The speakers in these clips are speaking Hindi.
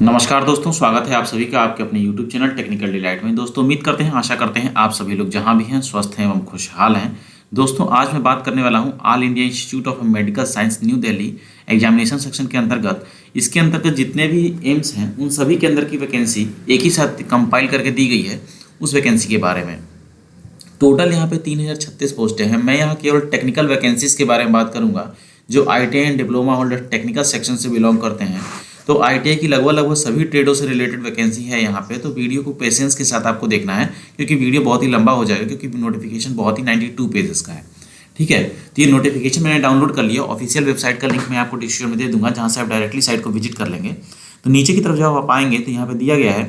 नमस्कार दोस्तों, स्वागत है आप सभी का आपके अपने YouTube चैनल टेक्निकल डिलाइट में। दोस्तों उम्मीद करते हैं, आशा करते हैं आप सभी लोग जहां भी हैं स्वस्थ हैं एवं खुशहाल हैं। दोस्तों आज मैं बात करने वाला हूं all India institute of medical science new Delhi examination section के अंतर्गत। इसके अंतर्गत जितने भी एम्स हैं उन सभी के अंदर की वैकेंसी एक ही साथ कंपाइल करके दी गई है। उस वैकेंसी के बारे में टोटल यहाँ पे 3036 पोस्टें हैं। मैं यहाँ केवल टेक्निकल वैकेंसीज के बारे में बात करूँगा। जो ITI and diploma holder technical section से बिलोंग करते हैं, तो ITI की लगभग सभी ट्रेडों से रिलेटेड वैकेंसी है यहाँ पे। तो वीडियो को पेशेंस के साथ आपको देखना है, क्योंकि वीडियो बहुत ही लंबा हो जाएगा, क्योंकि नोटिफिकेशन बहुत ही 92 पेजेस का है। ठीक है, तो ये नोटिफिकेशन मैंने डाउनलोड कर लिया। ऑफिशियल वेबसाइट का लिंक मैं आपको डिस्क्रिप्शन में दे दूंगा, जहाँ से आप डायरेक्टली साइट को विजिट कर लेंगे। तो नीचे की तरफ जब आप आएंगे तो यहाँ पे दिया गया है,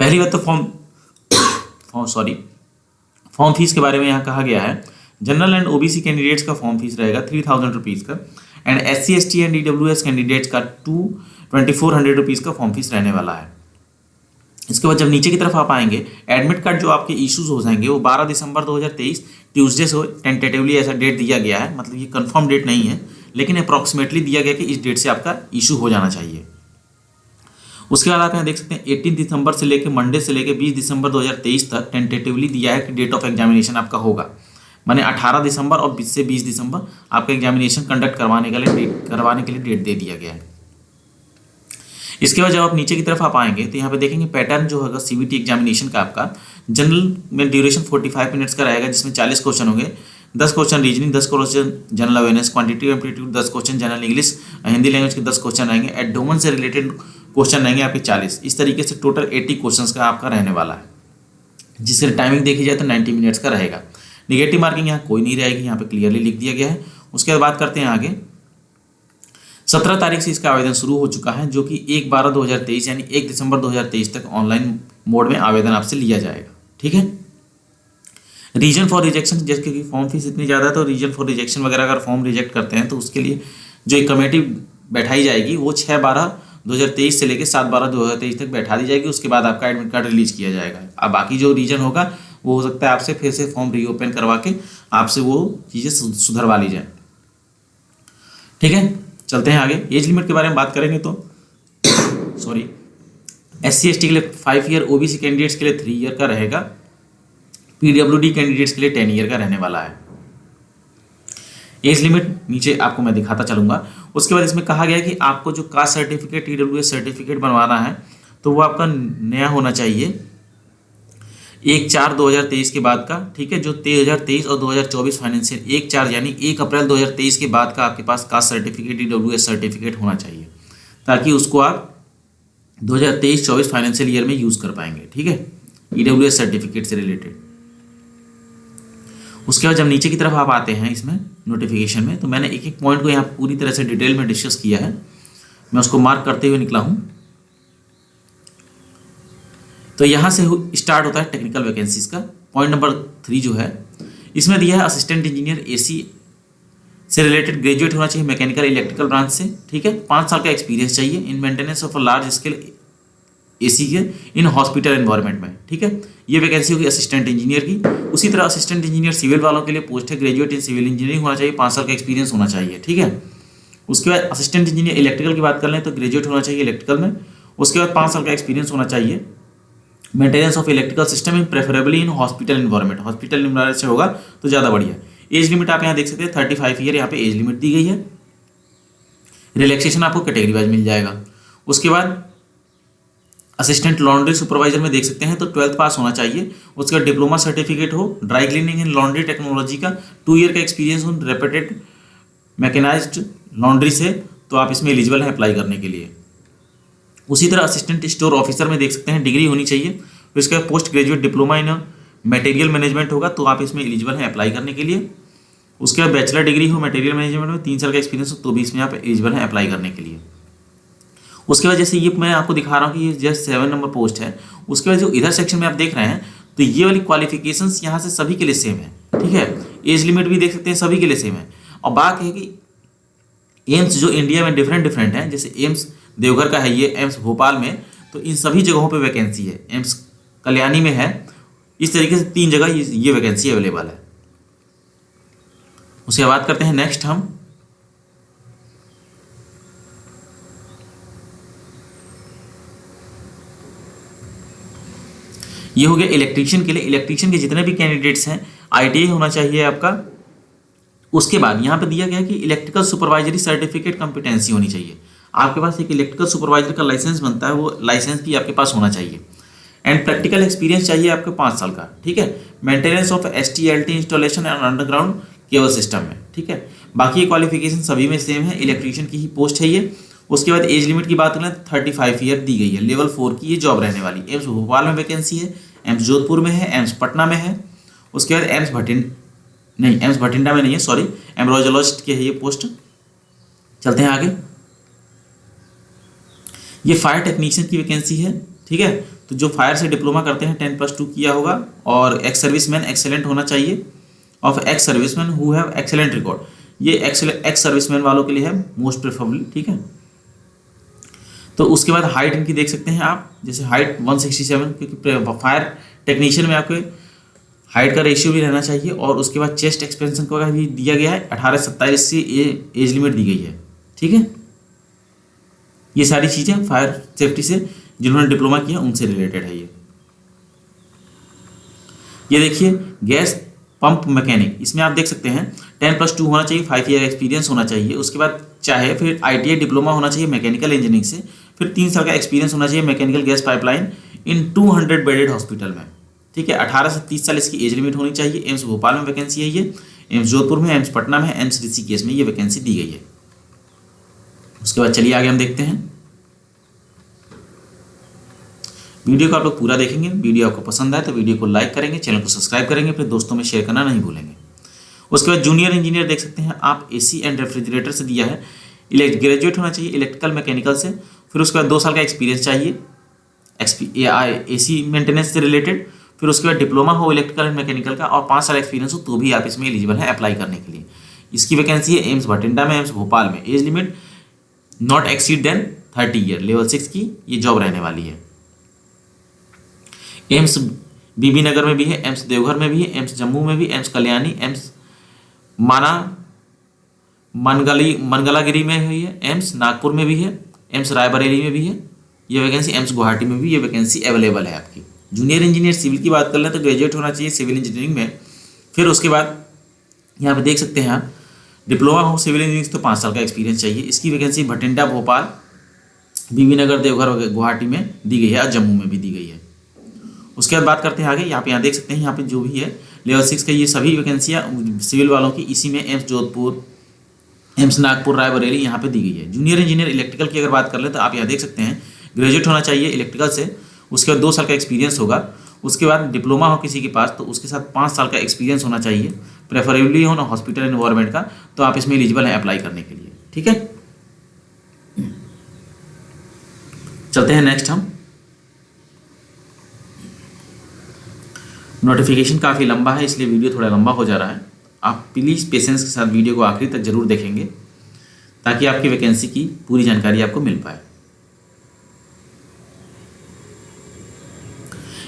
पहली बात तो फॉर्म फीस के बारे में यहाँ कहा गया है। जनरल एंड OBC कैंडिडेट्स का फॉर्म फीस रहेगा 3000 रुपीज़ का, and SC ST and EWS candidates का 2400 रुपीज़ का फॉर्म फीस रहने वाला है। इसके बाद जब नीचे की तरफ आप आएंगे, एडमिट कार्ड जो आपके इश्यूज हो जाएंगे वो 12 दिसंबर 2023 ट्यूसडे से टेंटेटिवली ऐसा डेट दिया गया है। मतलब ये कंफर्म डेट नहीं है, लेकिन अप्रॉक्सीमेटली दिया गया कि इस डेट से आपका इशू हो जाना चाहिए। उसके बाद आप यहाँ देख सकते हैं 18 दिसंबर से लेकर मंडे से लेकर 20 दिसंबर 2023 तक टेंटेटिवली दिया है कि डेट ऑफ एग्जामिनेशन आपका होगा। माने 18 दिसंबर और 20 से 20 दिसंबर आपका एग्जामिनेशन कंडक्ट करवाने के लिए डेट दे दिया गया है। इसके बाद जब आप नीचे की तरफ आप आएंगे तो यहाँ पे देखेंगे पैटर्न जो होगा CBT एग्जामिनेशन का आपका जनरल में ड्यूरेशन 45 मिनट्स का रहेगा, जिसमें 40 क्वेश्चन होंगे। 10 question reasoning, 10 question general awareness, quantity aptitude 10 question, general English Hindi language के 10 क्वेश्चन रहेंगे, एब्डोमेन से रिलेटेड क्वेश्चन रहेंगे आपके 40। इस तरीके से टोटल 80 क्वेश्चन का आपका रहने वाला है, जिसकी टाइमिंग देखी जाए तो 90 मिनट्स का रहेगा। निगेटिव मार्किंग यहाँ कोई नहीं रहेगी, यहाँ पे क्लियरली लिख दिया गया है। उसके बाद बात करते हैं आगे। 17 तारीख से इसका आवेदन शुरू हो चुका है, जो कि 1/12/2023 यानी 1 दिसंबर 2023 तक ऑनलाइन मोड में आवेदन आपसे लिया जाएगा। ठीक है, रीजन फॉर रिजेक्शन, जैसे कि फॉर्म फीस इतनी ज़्यादा है तो रीजन फॉर रिजेक्शन वगैरह अगर फॉर्म रिजेक्ट करते हैं तो उसके लिए जो एक कमेटी बैठाई जाएगी वो 6/12/2023 से लेकर 7/12/2023 तक बैठा दी जाएगी। उसके बाद आपका एडमिट कार्ड रिलीज किया जाएगा। अब बाकी जो रीजन होगा वो हो सकता है आपसे फिर से फॉर्म रीओपन करवा के आपसे वो चीज़ें सुधरवा ली जाए। ठीक है, चलते हैं आगे। एज लिमिट के बारे में बात करेंगे तो SC ST के लिए 5 ईयर, OBC कैंडिडेट्स के लिए 3 ईयर का रहेगा, PWD कैंडिडेट्स के लिए 10 ईयर का रहने वाला है। एज लिमिट नीचे आपको मैं दिखाता चलूंगा। उसके बाद इसमें कहा गया है कि आपको जो कास्ट सर्टिफिकेट TWS सर्टिफिकेट बनवाना है तो वो आपका नया होना चाहिए 1/4/2023 के बाद का। ठीक है, जो 2023 और 2024 फाइनेंशियल 1/4 यानी 1 अप्रैल 2023 के बाद का आपके पास कास्ट सर्टिफिकेट EWS सर्टिफिकेट होना चाहिए, ताकि उसको आप 2023-24 फाइनेंशियल ईयर में यूज़ कर पाएंगे। ठीक है, EWS सर्टिफिकेट से रिलेटेड। उसके बाद जब नीचे की तरफ आप आते हैं इसमें नोटिफिकेशन में, तो मैंने एक एक पॉइंट को यहाँ पूरी तरह से डिटेल में डिस्कस किया है। मैं उसको मार्क करते हुए निकला हूँ। तो यहाँ से स्टार्ट होता है टेक्निकल वैकेंसीज का। पॉइंट नंबर 3 जो है इसमें दिया है असिस्टेंट इंजीनियर AC से रिलेटेड ग्रेजुएट होना चाहिए मैकेनिकल इलेक्ट्रिकल ब्रांच से। ठीक है, 5 साल का एक्सपीरियंस चाहिए in maintenance of a large scale AC के इन हॉस्पिटल एनवायरनमेंट में। ठीक है, ये वैकेंसी होगी असिस्टेंट इंजीनियर की। उसी तरह असिस्टेंट इंजीनियर सिविल वालों के लिए पोस्ट है, ग्रेजुएट इन सिविल इंजीनियरिंग होना चाहिए, 5 साल का एक्सपीरियंस होना चाहिए। ठीक है, उसके बाद असिस्टेंट इंजीनियर इलेक्ट्रिकल की बात कर लें तो ग्रेजुएट होना चाहिए इलेक्ट्रिकल में। उसके बाद 5 साल का एक्सपीरियंस होना चाहिए maintenance of electrical system in preferably in hospital environment. Hospital environment से होगा तो ज़्यादा बढ़िया। एज लिमिट आप यहाँ देख सकते हैं 35 ईयर यहाँ पे एज लिमिट दी गई है। रिलैक्सेशन आपको कैटेगरी वाइज मिल जाएगा। उसके बाद असिस्टेंट लॉन्ड्री सुपरवाइजर में देख सकते हैं तो 12th पास होना चाहिए। उसके बाद डिप्लोमा सर्टिफिकेट हो dry cleaning and laundry technology का, 2 ईयर का एक्सपीरियंस हो रेपेटेड मैकेनाइज्ड लॉन्ड्री से, तो आप इसमें एलिजिबल हैं अप्लाई करने के लिए। उसी तरह असिस्टेंट स्टोर ऑफिसर में देख सकते हैं डिग्री होनी चाहिए। फिर इसका post graduate diploma in material management होगा, तो आप इसमें एलिजिबल हैं अप्लाई करने के लिए। उसके बाद बैचलर डिग्री हो मटेरियल मैनेजमेंट में, 3 साल का एक्सपीरियंस हो, तो भी इसमें आप एलिजिबल हैं अप्लाई करने के लिए। उसके बाद जैसे ये मैं आपको दिखा रहा हूँ कि ये जस्ट 7 नंबर पोस्ट है। उसके बाद जो इधर सेक्शन में आप देख रहे हैं तो ये वाली क्वालिफिकेशंस यहाँ से सभी के लिए सेम है। ठीक है, एज लिमिट भी देख सकते हैं सभी के लिए सेम है। और बात है कि एम्स जो इंडिया में डिफरेंट है, जैसे एम्स देवघर का है, ये एम्स भोपाल में, तो इन सभी जगहों पे वैकेंसी है। एम्स कल्याणी में है। इस तरीके से 3 जगह ये वैकेंसी अवेलेबल है। उसके बाद करते हैं नेक्स्ट हम ये हो गया इलेक्ट्रीशियन के लिए। इलेक्ट्रीशियन के जितने भी कैंडिडेट्स हैं ITI होना चाहिए आपका। उसके बाद यहाँ पे दिया गया है कि इलेक्ट्रिकल सुपरवाइजरी सर्टिफिकेट कॉम्पिटेंसी होनी चाहिए। आपके पास एक इलेक्ट्रिकल सुपरवाइजर का लाइसेंस बनता है, वो लाइसेंस भी आपके पास होना चाहिए। एंड प्रैक्टिकल एक्सपीरियंस चाहिए आपको 5 साल का, ठीक है। Maintenance of STLT installation and underground cable system में, ठीक है। बाकी ये क्वालिफिकेशन सभी में सेम है, इलेक्ट्रीशियन की ही पोस्ट है ये। उसके बाद एज लिमिट की बात करें 35 ईयर दी गई है। लेवल 4 की ये जॉब रहने वाली। एम्स भोपाल में वैकेंसी है, एम्स जोधपुर में है, एम्स पटना में है। उसके बाद एम्स भटिंडा में नहीं है, सॉरी, एम्ब्रोजोलॉजिस्ट के है ये पोस्ट। चलते हैं आगे। ये फायर टेक्नीशियन की वैकेंसी है, ठीक है। तो जो फायर से डिप्लोमा करते हैं 10+2 किया होगा, और एक्स सर्विसमैन एक्सेलेंट होना चाहिए, of ex serviceman who have excellent record. ये एक्स सर्विसमैन वालों के लिए है मोस्ट प्रेफरेबली, ठीक है। तो उसके बाद हाइट इनकी देख सकते हैं आप, जैसे हाइट 167, क्योंकि फायर टेक्नीशियन में आपके हाइट का रेशियो भी रहना चाहिए। और उसके बाद चेस्ट एक्सपेंशन का भी दिया गया है, 18 से 27 से एज लिमिट दी गई है, ठीक है। ये सारी चीज़ें फायर सेफ्टी से जिन्होंने डिप्लोमा किया उनसे रिलेटेड है ये देखिए गैस पंप मैकेनिक। इसमें आप देख सकते हैं 10+2 होना चाहिए, 5 ईयर एक्सपीरियंस होना चाहिए। उसके बाद चाहे फिर ITI डिप्लोमा होना चाहिए मैकेनिकल इंजीनियरिंग से, फिर 3 साल का एक्सपीरियंस होना चाहिए मैकेनिकल गैस पाइपलाइन इन 200 बेडेड हॉस्पिटल में, ठीक है। 18 से 30 साल इसकी एज लिमिट होनी चाहिए। एम्स भोपाल में वैकेंसी है ये, एम्स जोधपुर में, एम्स पटना में, एम्स ऋषिकेश में ये वैकेंसी दी गई है। उसके बाद चलिए आगे हम देखते हैं। वीडियो को आप लोग पूरा देखेंगे। वीडियो आपको पसंद आए तो वीडियो को लाइक करेंगे, चैनल को सब्सक्राइब करेंगे, फिर दोस्तों में शेयर करना नहीं भूलेंगे। उसके बाद जूनियर इंजीनियर देख सकते हैं आप, AC एंड रेफ्रिजरेटर से दिया है। ग्रेजुएट होना चाहिए इलेक्ट्रिकल मैकेनिकल से। फिर उसके बाद 2 साल का एक्सपीरियंस चाहिए AC मेंटेनेंस से रिलेटेड। फिर उसके बाद डिप्लोमा हो इलेक्ट्रिकल एंड मैकेनिकल का, और 5 साल एक्सपीरियंस हो तो भी आप इसमें एलिजिबल है अप्लाई करने के लिए। इसकी वैकेंसी है एम्स भटिंडा में, एम्स भोपाल में। Age limit not exceed than 30 year. Level 6 की ये जॉब रहने वाली है। एम्स BB नगर में भी है, एम्स देवघर में भी है, एम्स जम्मू में भी, एम्स कल्याणी, एम्स मनगलागिरी में हुई है, एम्स नागपुर में भी है, एम्स रायबरेली में भी है ये वैकेंसी, एम्स गुवाहाटी में भी ये वैकेंसी अवेलेबल है आपकी। जूनियर इंजीनियर सिविल की बात कर लें तो ग्रेजुएट होना चाहिए सिविल इंजीनियरिंग में। फिर उसके बाद यहाँ पे देख सकते हैं आप, डिप्लोमा हो सिविल इंजीनियरिंग तो 5 साल का एक्सपीरियंस चाहिए। इसकी वैकेंसी भटिंडा, भोपाल, BB नगर, देवघर, गुवाहाटी में दी गई है और जम्मू में भी दी गई है। उसके बाद बात करते हैं आगे। यहाँ देख सकते हैं, यहाँ पे जो भी है लेवल 6 का ये सभी वैकेंसियाँ सिविल वालों की इसी में एम्स जोधपुर, एम्स नागपुर, रायबरेली यहाँ पे दी गई है। जूनियर इंजीनियर इलेक्ट्रिकल की अगर बात कर ले तो आप यहाँ देख सकते हैं ग्रेजुएट होना चाहिए इलेक्ट्रिकल से। उसके बाद 2 साल का एक्सपीरियंस होगा। उसके बाद डिप्लोमा हो किसी के पास तो उसके साथ 5 साल का एक्सपीरियंस होना चाहिए, प्रेफरेबली हो ना हॉस्पिटल एनवायरनमेंट का, तो आप इसमें एलिजिबल हैं अप्लाई करने के लिए, ठीक है। चलते हैं नेक्स्ट हम। नोटिफिकेशन काफ़ी लंबा है इसलिए वीडियो थोड़ा लंबा हो जा रहा है। आप प्लीज़ पेशेंस के साथ वीडियो को आखिरी तक जरूर देखेंगे ताकि आपकी वैकेंसी की पूरी जानकारी आपको मिल पाए।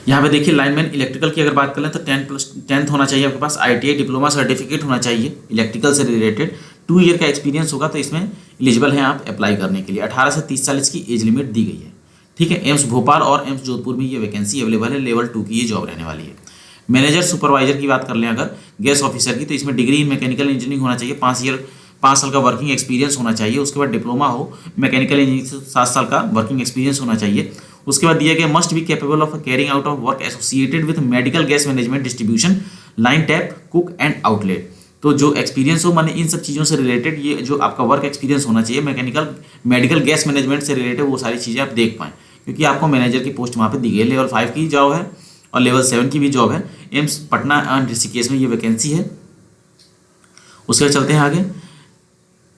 यहाँ पे देखिए लाइनमैन इलेक्ट्रिकल की अगर बात करें तो 10th होना चाहिए आपके पास, ITI डिप्लोमा सर्टिफिकेट होना चाहिए इलेक्ट्रिकल से रिलेटेड, 2 ईयर का एक्सपीरियंस होगा तो इसमें एलिजिबल हैं आप अप्लाई करने के लिए। 18 से 30 साल इसकी एज लिमिट दी गई है, ठीक है। एम्स भोपाल और एम्स जोधपुर में ये वैकेंसी अवेलेबल है। लेवल 2 की ये जॉब रहने वाली है। मैनेजर सुपरवाइजर की बात कर लें अगर गैस ऑफिसर की, तो इसमें डिग्री इन मैकेनिकल इंजीनियरिंग होना चाहिए, 5 साल का वर्किंग एक्सपीरियंस होना चाहिए। उसके बाद डिप्लोमा हो मैकेनिकल इंजीनियरिंग से 7 साल का वर्किंग एक्सपीरियंस होना चाहिए। उसके बाद दिया गया must be capable of carrying out of work associated with medical gas management, distribution, line tap, cook and outlet. तो जो एक्सपीरियंस हो माने इन सब चीज़ों से रिलेटेड ये जो आपका वर्क एक्सपीरियंस होना चाहिए मेडिकल गैस मैनेजमेंट से रिलेटेड, वो सारी चीज़ें आप देख पाएँ क्योंकि आपको मैनेजर की पोस्ट वहाँ पे दी गई है। लेवल 5 की जॉब है और लेवल 7 की भी जॉब है। एम्स पटना एंड ऋषिकेश में ये वैकेंसी है। उसके बाद चलते हैं आगे।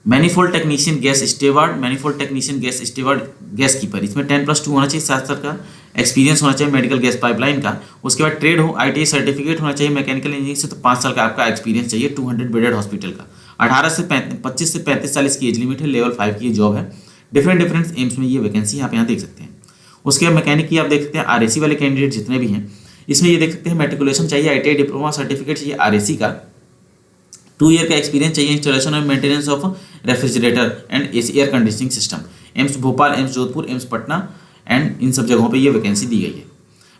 Manifold technician gas steward, manifold technician gas steward, gas keeper, इसमें 10+2 होना चाहिए, 7 साल का एक्सपीरियंस होना चाहिए मेडिकल गैस पाइपलाइन का। उसके बाद ट्रेड हो ITI सर्टिफिकेट होना चाहिए मैकेनिकल इंजीनियरिंग से, तो 5 साल का आपका एक्सपीरियंस चाहिए 200 बेडेड हॉस्पिटल का। 25 से 35 साल इसकी एज लिमिट है। लेवल 5 की ये जॉब है। डिफरेंट एम्स में ये वैकेंसी आप यहाँ देख सकते हैं। उसके बाद मैकेनिक की आप देख सकते हैं RAC वाले कैंडिडेट जितने भी हैं इसमें ये देख सकते हैं मेट्रिकुलेशन चाहिए, ITI डिप्लोमा सर्टिफिकेट चाहिए RAC का, 2 ईयर का एक्सपीरियंस चाहिए installation and maintenance of refrigerator and AC air conditioning system. AIIMS Bhopal, AIIMS Jodhpur, AIIMS Patna and in सब जगहों पे ये वैकेंसी दी गई है।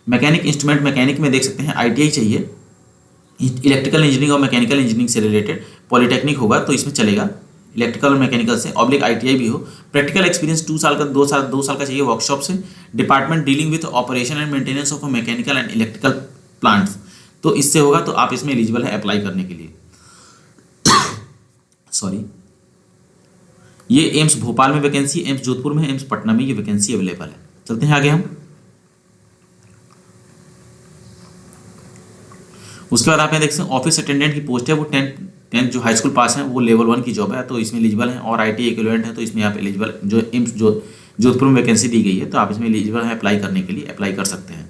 मैकेनिक इंस्ट्रूमेंट मैकेनिक में देख सकते हैं ITI चाहिए, इलेक्ट्रिकल इंजीनियरिंग और मैकेनिकल इंजीनियरिंग से रिलेटेड, पॉलिटेक्निक होगा तो इसमें चलेगा, इलेक्ट्रिकल और मैकेनिकल से ऑब्लिक ITI भी हो। प्रैक्टिकल एक्सपीरियंस 2 साल का 2 साल का चाहिए वर्कशॉप से। Department dealing with operation and maintenance of mechanical and electrical plants, तो इससे होगा तो आप इसमें एलिजिबल है अप्लाई करने के लिए। सॉरी, ये एम्स भोपाल में वैकेंसी, एम्स जोधपुर में, एम्स पटना में ये वैकेंसी अवेलेबल है। चलते हैं आगे हम। उसके बाद आप यहाँ देख सकते हैं ऑफिस अटेंडेंट की पोस्ट है, वो 10th जो हाई स्कूल पास है वो लेवल 1 की जॉब है, तो इसमें एलिजिबल है। और ITI इक्विवेलेंट है तो इसमें आप एलिजिबल, जो एम्स जो जोधपुर में वैकेंसी दी गई है तो आप इसमें एलिजिबल है अप्लाई करने के लिए, अप्लाई कर सकते हैं।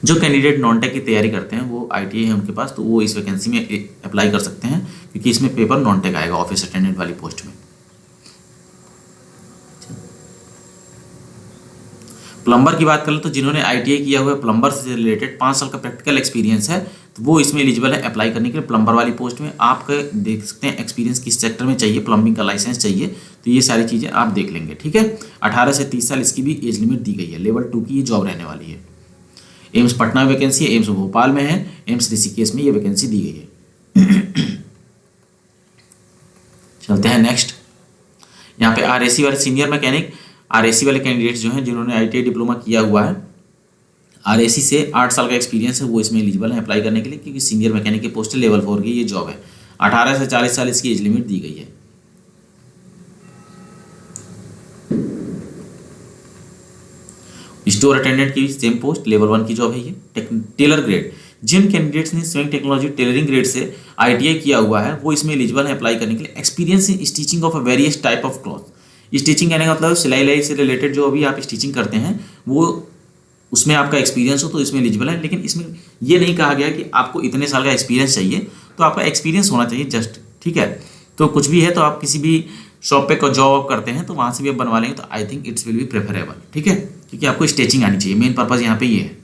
जो कैंडिडेट नॉन टेक की तैयारी करते हैं वो ITI है उनके पास, तो वो इस वैकेंसी में अप्लाई कर सकते हैं, क्योंकि इसमें पेपर नॉन टेक आएगा ऑफिस अटेंडेंट वाली पोस्ट में। प्लम्बर की बात करें तो जिन्होंने ITI किया हुआ है, प्लम्बर से रिलेटेड 5 साल का प्रैक्टिकल एक्सपीरियंस है, तो वो इसमें एलिजिबल है अप्लाई करने के लिए। प्लम्बर वाली पोस्ट में आपका देख सकते हैं एक्सपीरियंस किस सेक्टर में चाहिए, प्लम्बिंग का लाइसेंस चाहिए, तो ये सारी चीज़ें आप देख लेंगे, ठीक है। 18 से 30 साल इसकी भी एज लिमिट दी गई है। लेवल 2 की ये जॉब रहने वाली है। एम्स पटना में वैकेंसी है, एम्स भोपाल में है, एम्स ऋषिकेश में ये वैकेंसी दी गई है। चलते हैं नेक्स्ट। यहाँ पे RAC वाले सीनियर मैकेनिक, RAC वाले कैंडिडेट्स जो हैं जिन्होंने ITI डिप्लोमा किया हुआ है, RAC से 8 साल का एक्सपीरियंस है, वो इसमें एलिजिबल है अप्लाई करने के लिए, क्योंकि सीनियर मैकेनिक की पोस्ट लेवल 4 की ये जॉब है। 18 से 40 साल इसकी एज लिमिट दी गई है। स्टोर अटेंडेंट की सेम पोस्ट, लेवल 1 की जॉब है ये। टेलर ग्रेड, जिन कैंडिडेट्स ने स्वयं टेक्नोलॉजी टेलरिंग ग्रेड से ITI किया हुआ है वो इसमें एलिजिबल है अप्लाई करने के लिए। Experience in stitching of a various type of cloth, stitching कहने का मतलब सिलाई से रिलेटेड जो अभी आप स्टिचिंग करते हैं वो उसमें आपका एक्सपीरियंस हो तो इसमें एलिजिबल है। लेकिन इसमें ये नहीं कहा गया कि आपको इतने साल का एक्सपीरियंस चाहिए, तो आपका एक्सपीरियंस होना चाहिए जस्ट, ठीक है। तो कुछ भी है तो आप किसी भी शॉप पे जॉब करते हैं तो वहाँ से भी आप बनवा लेंगे तो I think it's will be preferable, ठीक है, क्योंकि आपको स्टिचिंग आनी चाहिए। मेन पर्पज़ यहाँ पे ये है।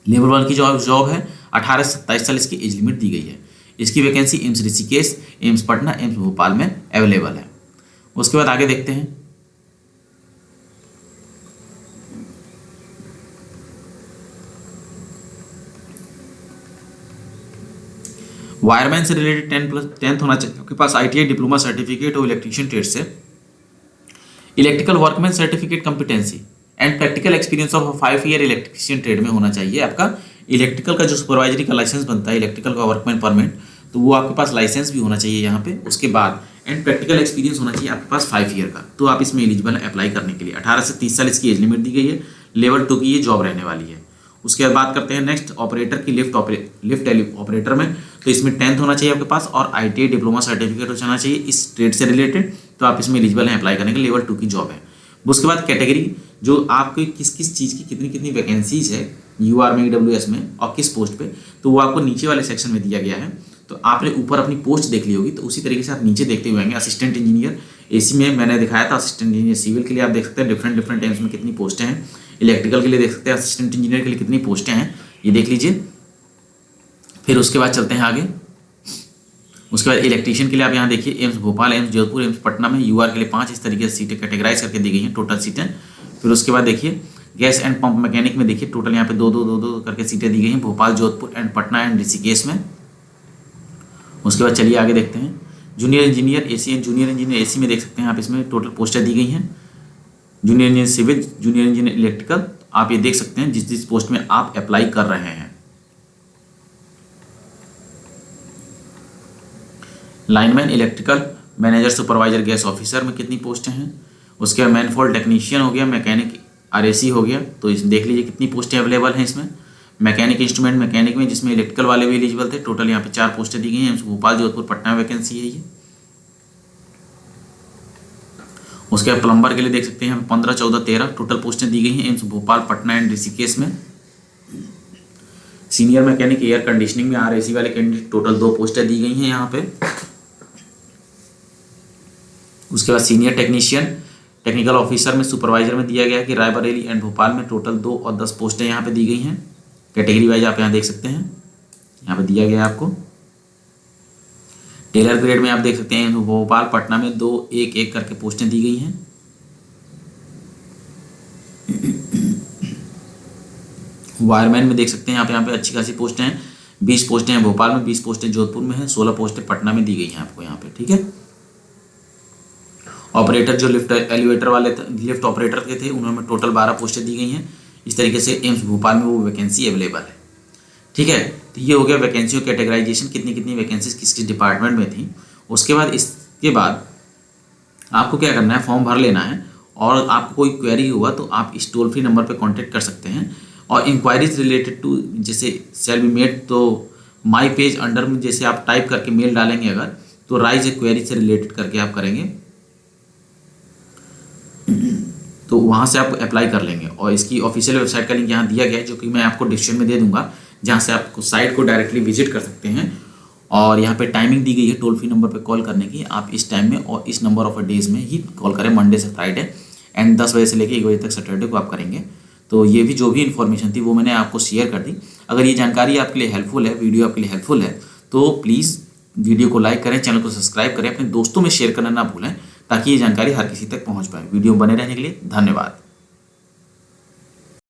लेवल 1 की जॉब है, 18 से 27 साल इसकी एज लिमिट दी गई है। इसकी vacancy AIIMS Rishikesh, AIIMS Patna, AIIMS Bhopal में अवेलेबल है। उसके बाद आगे देखते हैं। वायरमैन से रिलेटेड 10th होना चाहिए आपके पास, ITI डिप्लोमा सर्टिफिकेट हो इलेक्ट्रीशियन ट्रेड से, electrical workman certificate competency and practical experience of 5 year electrician trade में होना चाहिए आपका। इलेक्ट्रिकल का जो सुपरवाइजरी का लाइसेंस बनता है, इलेक्ट्रिकल का वर्कमैन परमिट, तो वो आपके पास लाइसेंस भी होना चाहिए यहाँ पे। उसके बाद एंड प्रैक्टिकल एक्सपीरियंस होना चाहिए आपके पास 5 ईयर का, तो आप इसमें एलिजिबल है अप्लाई करने के लिए। 18 से 30 साल इसकी एज लिमिट दी गई है। लेवल 2 की ये जॉब रहने वाली है। उसके बाद बात करते हैं नेक्स्ट ऑपरेटर की, लिफ्ट ऑपरेटर में, तो इसमें 10th होना चाहिए आपके पास और ITI डिप्लोमा सर्टिफिकेट होना चाहिए इस ट्रेड से रिलेटेड, तो आप इसमें एलिजिबल हैं अप्लाई करने के लिए। लेवल 2 की जॉब है। उसके बाद कैटेगरी, जो आपके किस किस चीज़ की कितनी कितनी वैकेंसीज है UR में, EWS में और किस पोस्ट पे, तो वो आपको नीचे वाले सेक्शन में दिया गया है। तो आपने ऊपर अपनी पोस्ट देख ली होगी, तो उसी तरीके से आप नीचे देखते हुए आएंगे। असिस्टेंट इंजीनियर AC में मैंने दिखाया था, असिस्टेंट इंजीनियर सिविल के लिए आप देख सकते हैं डिफरेंट टाइम्स में कितनी पोस्टें हैं। इलेक्ट्रिकल के लिए देख सकते हैं असिस्टेंट इंजीनियर के लिए कितनी पोस्टें हैं, ये देख लीजिए। फिर उसके बाद चलते हैं आगे। उसके बाद इलेक्ट्रीशियन के लिए आप यहाँ देखिए, AIIMS Bhopal, AIIMS Jodhpur, AIIMS Patna में UR के लिए 5 इस तरीके से सीटें कैटेगराइज करके दी गई हैं, टोटल सीटें। फिर उसके बाद देखिए गैस एंड पंप मैकेनिक में देखिए टोटल यहाँ पे दो करके सीटें दी गई हैं, भोपाल, जोधपुर एंड पटना एंड ऋषिकेश में। उसके बाद चलिए आगे देखते हैं। Junior engineer AC and junior engineer AC में देख सकते हैं आप, इसमें टोटल पोस्टें दी गई हैं। Junior engineer civil, junior engineer electrical, आप ये देख सकते हैं जिस पोस्ट में आप अप्लाई कर रहे हैं। Lineman electrical, manager supervisor gas officer में कितनी पोस्टें हैं। उसके बाद मैनफोल्ड टेक्नीशियन हो गया, मैकेनिक RAC हो गया, तो इस देख लीजिए कितनी पोस्टें अवेलेबल हैं इसमें। मैकेनिक इंस्ट्रूमेंट मैकेनिक में, जिसमें इलेक्ट्रिकल वाले भी एलिजिबल थे, टोटल यहाँ पे 4 पोस्टें दी गई हैं। भोपाल, जोधपुर, पटना में वैकेंसी है ये। उसके बाद प्लम्बर के लिए देख सकते हैं यहाँ 15, 14, 13 टोटल पोस्टें दी गई हैं एम्स भोपाल, पटना एंड ऋषिकेश में। सीनियर मैकेनिक एयर कंडीशनिंग में RAC वाले कैंडिडेट टोटल 2 पोस्टें दी गई हैं यहाँ पे। उसके बाद सीनियर टेक्नीशियन टेक्निकल ऑफिसर में, सुपरवाइजर में दिया गया है कि रायबरेली एंड भोपाल में टोटल 2 और 10 पोस्टें यहाँ पे दी गई हैं। कैटेगरी वाइज आप यहाँ देख सकते हैं, यहाँ पे दिया गया है आपको। टेलर ग्रेड में आप देख सकते हैं भोपाल, पटना में 2 1 करके पोस्टें दी गई हैं। वायरमैन में देख सकते हैं यहाँ पे अच्छी खासी पोस्टें हैं। 20 पोस्टें हैं भोपाल में, 20 पोस्टें जोधपुर में हैं, 16 पोस्टें पटना में दी गई हैं आपको यहाँ पे, ठीक है। ऑपरेटर जो लिफ्ट एलिवेटर वाले लिफ्ट ऑपरेटर के थे उन्होंने टोटल 12 पोस्टें दी गई हैं। इस तरीके से एम्स भोपाल में वो वैकेंसी अवेलेबल है, ठीक है। तो ये हो गया वैकेंसी कैटेगराइजेशन, कितनी कितनी वैकेंसीज किस किस डिपार्टमेंट में थी। उसके बाद इसके बाद आपको क्या करना है, फॉर्म भर लेना है, और आपको कोई क्वेरी हुआ तो आप इस टोल फ्री नंबर पे कांटेक्ट कर सकते हैं। और इंक्वायरीज रिलेटेड टू जैसे शैल बी मेड, तो माई पेज अंडर में जैसे आप टाइप करके मेल डालेंगे अगर, तो राइज ए क्वेरी से रिलेटेड करके आप करेंगे तो वहाँ से आप अप्लाई कर लेंगे। और इसकी ऑफिशियल वेबसाइट का लिंक यहाँ दिया गया है, जो कि मैं आपको डिस्क्रिप्शन में दे दूंगा, जहाँ से आपको साइट को डायरेक्टली विजिट कर सकते हैं। और यहाँ पे टाइमिंग दी गई है टोल फ्री नंबर पे कॉल करने की, आप इस टाइम में और इस नंबर ऑफ डेज में ही कॉल करें, मंडे से फ्राइडे, एंड 10 बजे से लेकर 1 बजे तक सैटरडे को आप करेंगे। तो ये भी जो भी इन्फॉर्मेशन थी वो मैंने आपको शेयर कर दी। अगर ये जानकारी आपके लिए हेल्पफुल है, वीडियो आपके लिए हेल्पफुल है, तो प्लीज़ वीडियो को लाइक करें, चैनल को सब्सक्राइब करें, अपने दोस्तों में शेयर करना ना भूलें, ताकि ये जानकारी हर किसी तक पहुँच पाए। वीडियो बने रहने के लिए धन्यवाद।